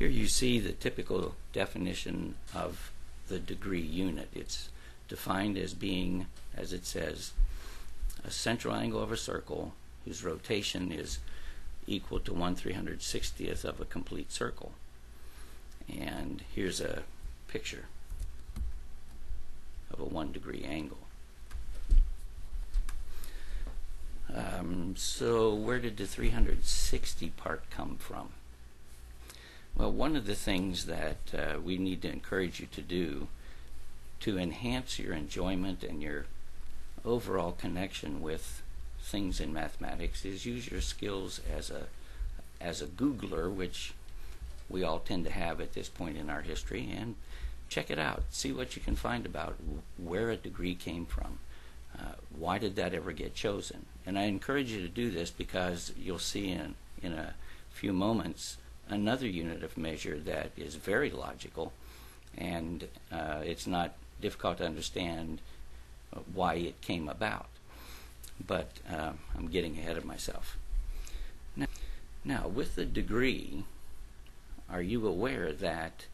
Here you see the typical definition of the degree unit. It's defined as being, as it says, a central angle of a circle whose rotation is equal to 1/360th of a complete circle. And here's a picture of a 1 degree angle. So where did the 360 part come from? Well, one of the things that we need to encourage you to do to enhance your enjoyment and your overall connection with things in mathematics is use your skills as a Googler, which we all tend to have at this point in our history, and check it out. See what you can find about where a degree came from. Why did that ever get chosen? And I encourage you to do this because you'll see in a few moments another unit of measure that is very logical, and it's not difficult to understand why it came about. But I'm getting ahead of myself. Now, with the degree, are you aware that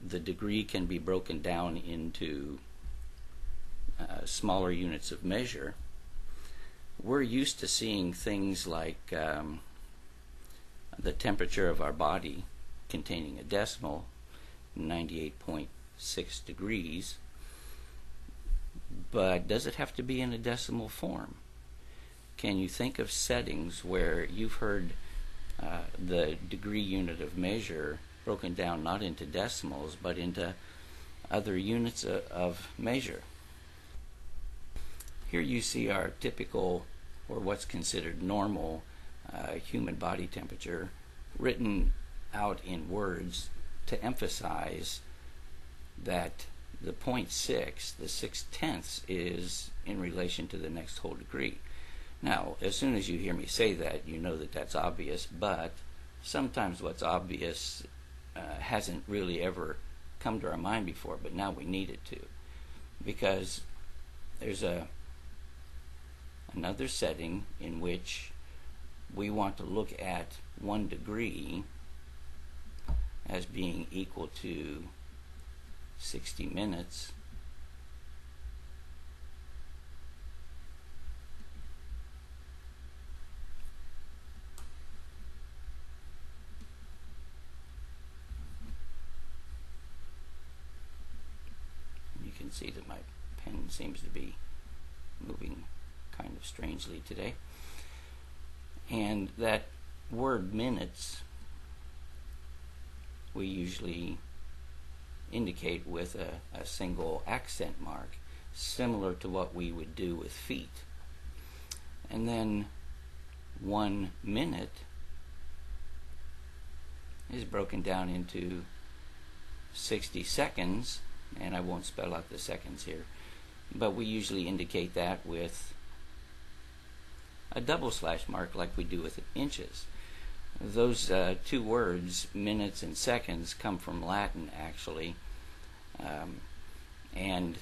the degree can be broken down into smaller units of measure? We're used to seeing things like the temperature of our body containing a decimal, 98.6 degrees, but does it have to be in a decimal form? Can you think of settings where you've heard the degree unit of measure broken down not into decimals but into other units of measure? Here you see our typical, or what's considered normal, human body temperature written out in words to emphasize that the 0.6, the 6/10, is in relation to the next whole degree. Now, as soon as you hear me say that, you know that that's obvious, but sometimes what's obvious hasn't really ever come to our mind before, but now we need it to, because there's another setting in which we want to look at 1 degree as being equal to 60 minutes. You can see that my pen seems to be moving kind of strangely today. And that word minutes we usually indicate with a single accent mark, similar to what we would do with feet. And then 1 minute is broken down into 60 seconds, and I won't spell out the seconds here, but we usually indicate that with a double slash mark like we do with inches. Those two words, minutes and seconds, come from Latin actually, and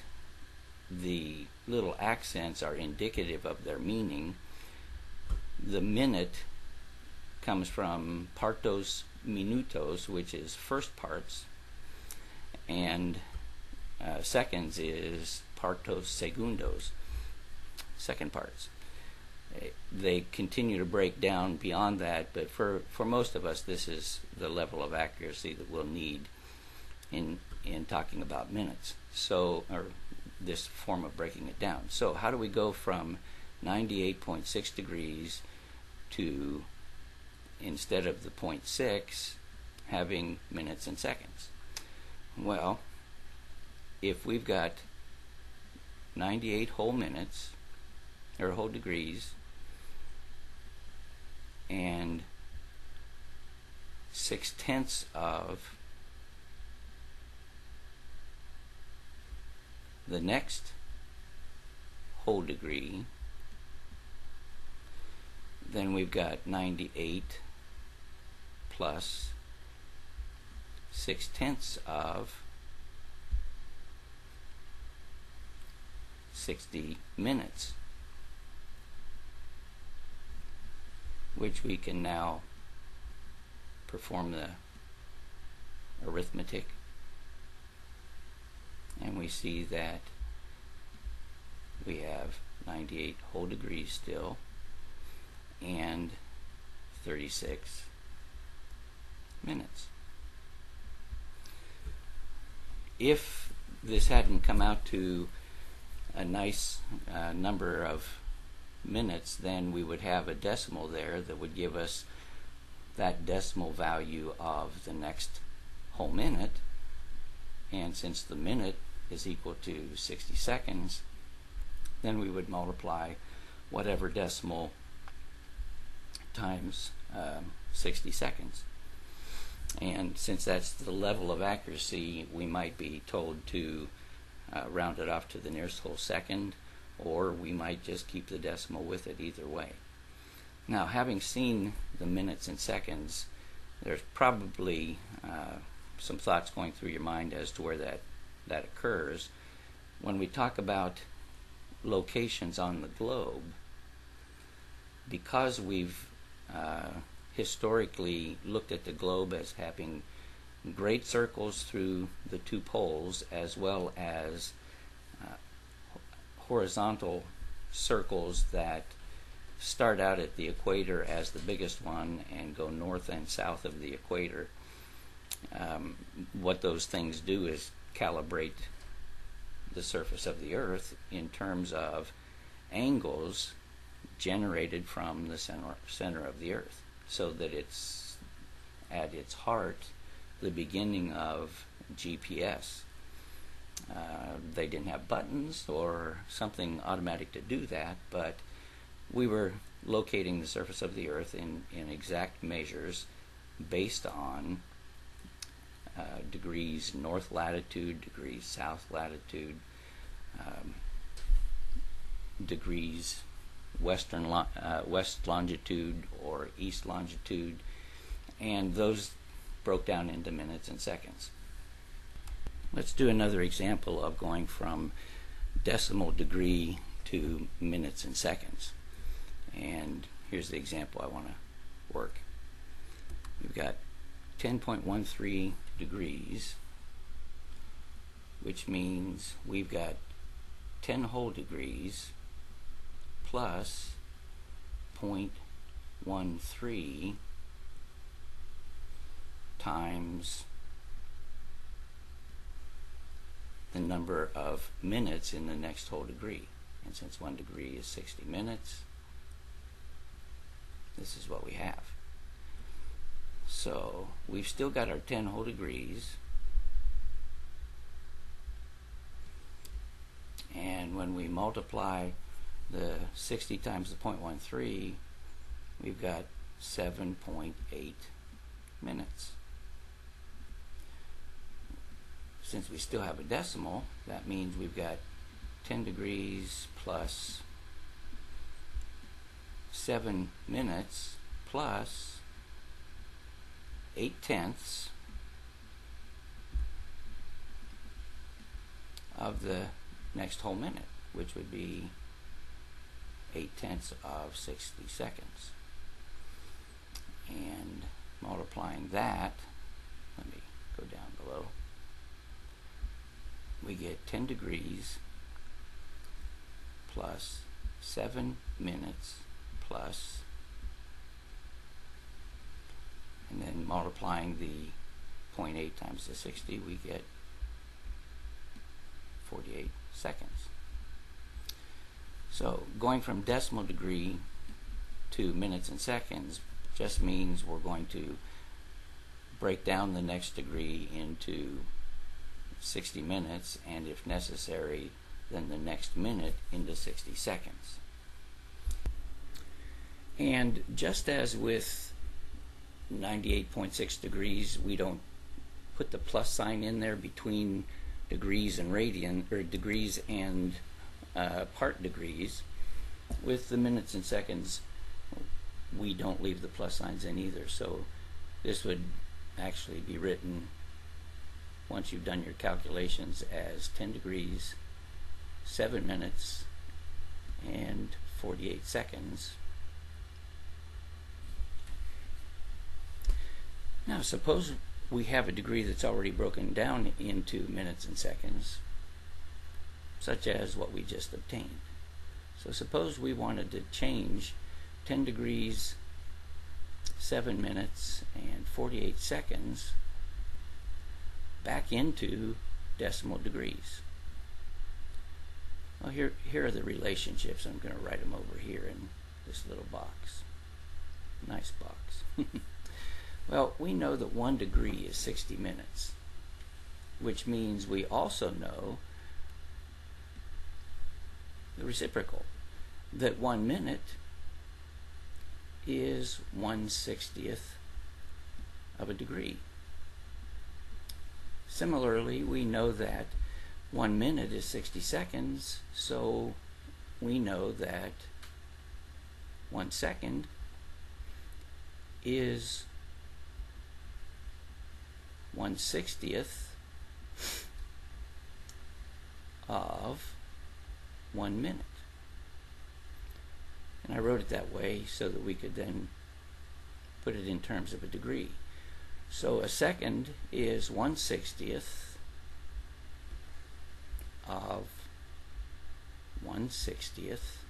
the little accents are indicative of their meaning. The minute comes from partos minutos, which is first parts, and seconds is partos segundos, second parts. They continue to break down beyond that, but for most of us, this is the level of accuracy that we'll need in talking about minutes. So, or this form of breaking it down. So, how do we go from 98.6 degrees to, instead of the 0.6, having minutes and seconds? Well, if we've got 98 whole minutes, or whole degrees, and 6/10 of the next whole degree, then we've got 98 plus 6/10 of 60 minutes, which we can now perform the arithmetic, and we see that we have 98 whole degrees still and 36 minutes. If this hadn't come out to a nice number of minutes, then we would have a decimal there that would give us that decimal value of the next whole minute, and since the minute is equal to 60 seconds, then we would multiply whatever decimal times 60 seconds. And since that's the level of accuracy, we might be told to round it off to the nearest whole second, or we might just keep the decimal with it, either way. Now, having seen the minutes and seconds, there's probably some thoughts going through your mind as to where that occurs. When we talk about locations on the globe, because we've historically looked at the globe as having great circles through the two poles, as well as horizontal circles that start out at the equator as the biggest one and go north and south of the equator. What those things do is calibrate the surface of the Earth in terms of angles generated from the center of the Earth, so that it's at its heart the beginning of GPS. They didn't have buttons or something automatic to do that, but we were locating the surface of the Earth in exact measures based on degrees north latitude, degrees south latitude, degrees west longitude or east longitude, and those broke down into minutes and seconds. Let's do another example of going from decimal degree to minutes and seconds. And here's the example I want to work. We've got 10.13 degrees, which means we've got 10 whole degrees plus 0.13 times the number of minutes in the next whole degree. And since 1 degree is 60 minutes, this is what we have. So we've still got our 10 whole degrees, and when we multiply the 60 times the 0.13, we've got 7.8 minutes. Since we still have a decimal, that means we've got 10 degrees plus 7 minutes plus 8/10 of the next whole minute, which would be 8/10 of 60 seconds. And multiplying that, let me go down below, we get 10 degrees plus 7 minutes plus, and then multiplying the 0.8 times the 60, we get 48 seconds. So going from decimal degree to minutes and seconds just means we're going to break down the next degree into 60 minutes, and if necessary, then the next minute into 60 seconds. And just as with 98.6 degrees, we don't put the plus sign in there between degrees and radian, or degrees and part degrees. With the minutes and seconds, we don't leave the plus signs in either. So this would actually be written, once you've done your calculations, as 10 degrees, 7 minutes, and 48 seconds. Now suppose we have a degree that's already broken down into minutes and seconds, such as what we just obtained. So suppose we wanted to change 10 degrees, 7 minutes, and 48 seconds back into decimal degrees. Well, here are the relationships. I'm going to write them over here in this little box. Nice box. Well, we know that 1 degree is 60 minutes, which means we also know the reciprocal, that 1 minute is 1/60th of a degree. Similarly, we know that 1 minute is 60 seconds, so we know that 1 second is 1/60th of 1 minute. And I wrote it that way so that we could then put it in terms of a degree. So a second is 1/60th of 1/60th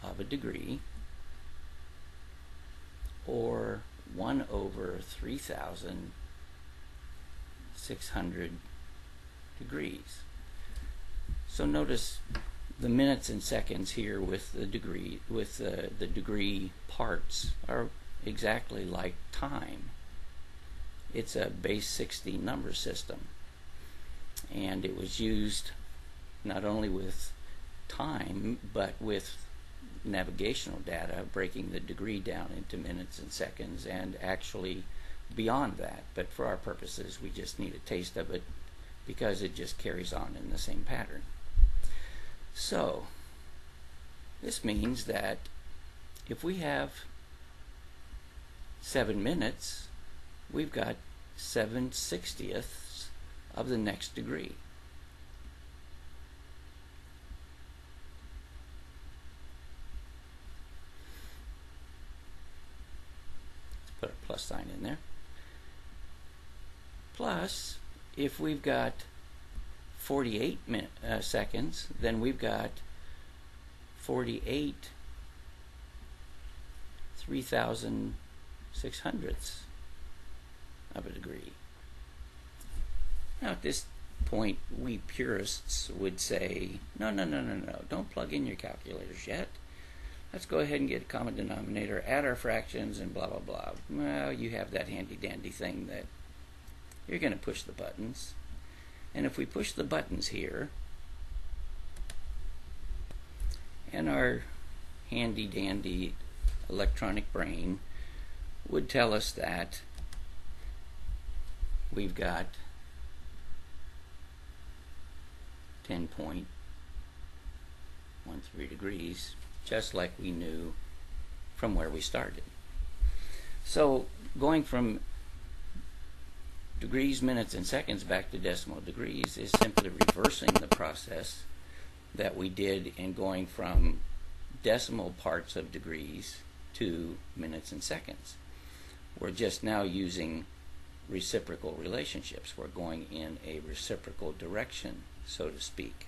of a degree, or 1/3,600 degrees. So notice the minutes and seconds here with the degree, with the degree parts, are exactly like time. It's a base 60 number system, and it was used not only with time but with navigational data, breaking the degree down into minutes and seconds, and actually beyond that. But for our purposes, we just need a taste of it because it just carries on in the same pattern. So this means that if we have 7 minutes, we've got 7/60ths of the next degree. Put a plus sign in there. Plus, if we've got 48 seconds, then we've got 48 3,600ths of a degree. Now at this point, we purists would say, no, don't plug in your calculators yet. Let's go ahead and get a common denominator, add our fractions, and blah, blah, blah. Well, you have that handy-dandy thing that you're going to push the buttons. And if we push the buttons here, and our handy-dandy electronic brain would tell us that we've got 10.13 degrees, just like we knew from where we started. So going from degrees, minutes, and seconds back to decimal degrees is simply reversing the process that we did in going from decimal parts of degrees to minutes and seconds. We're just now using reciprocal relationships. We're going in a reciprocal direction, so to speak.